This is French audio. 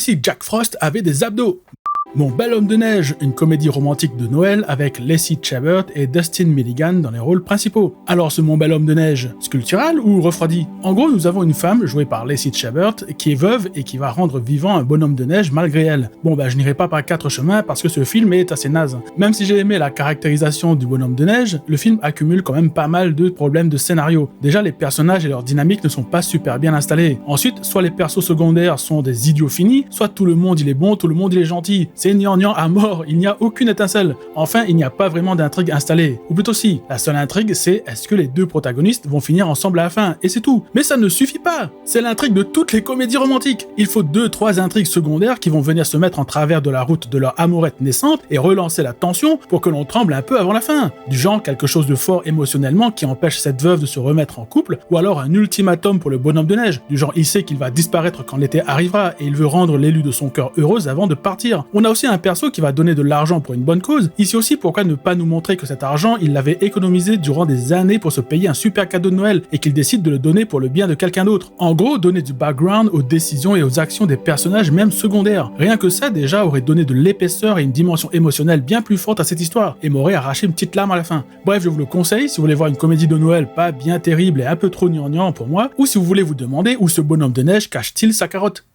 Et si Jack Frost avait des abdos? Mon bel homme de neige, une comédie romantique de Noël avec Lacey Chabert et Dustin Milligan dans les rôles principaux. Alors ce Mon bel homme de neige, sculptural ou refroidi? En gros, nous avons une femme jouée par Lacey Chabert qui est veuve et qui va rendre vivant un bonhomme de neige malgré elle. Bon je n'irai pas par quatre chemins parce que ce film est assez naze. Même si j'ai aimé la caractérisation du bonhomme de neige, le film accumule quand même pas mal de problèmes de scénario. Déjà les personnages et leur dynamique ne sont pas super bien installés. Ensuite, soit les persos secondaires sont des idiots finis, soit tout le monde il est bon, tout le monde il est gentil. C'est gnangnan à mort, il n'y a aucune étincelle. Enfin, il n'y a pas vraiment d'intrigue installée. Ou plutôt si, la seule intrigue c'est est-ce que les deux protagonistes vont finir ensemble à la fin, et c'est tout. Mais ça ne suffit pas. C'est l'intrigue de toutes les comédies romantiques. Il faut 2-3 intrigues secondaires qui vont venir se mettre en travers de la route de leur amourette naissante et relancer la tension pour que l'on tremble un peu avant la fin. Du genre quelque chose de fort émotionnellement qui empêche cette veuve de se remettre en couple, ou alors un ultimatum pour le bonhomme de neige. Du genre il sait qu'il va disparaître quand l'été arrivera et il veut rendre l'élu de son cœur heureuse avant de partir. On a aussi un perso qui va donner de l'argent pour une bonne cause. Ici aussi, pourquoi ne pas nous montrer que cet argent, il l'avait économisé durant des années pour se payer un super cadeau de Noël et qu'il décide de le donner pour le bien de quelqu'un d'autre. En gros, donner du background aux décisions et aux actions des personnages même secondaires. Rien que ça déjà aurait donné de l'épaisseur et une dimension émotionnelle bien plus forte à cette histoire et m'aurait arraché une petite larme à la fin. Bref, je vous le conseille si vous voulez voir une comédie de Noël pas bien terrible et un peu trop gnangnan pour moi, ou si vous voulez vous demander où ce bonhomme de neige cache-t-il sa carotte.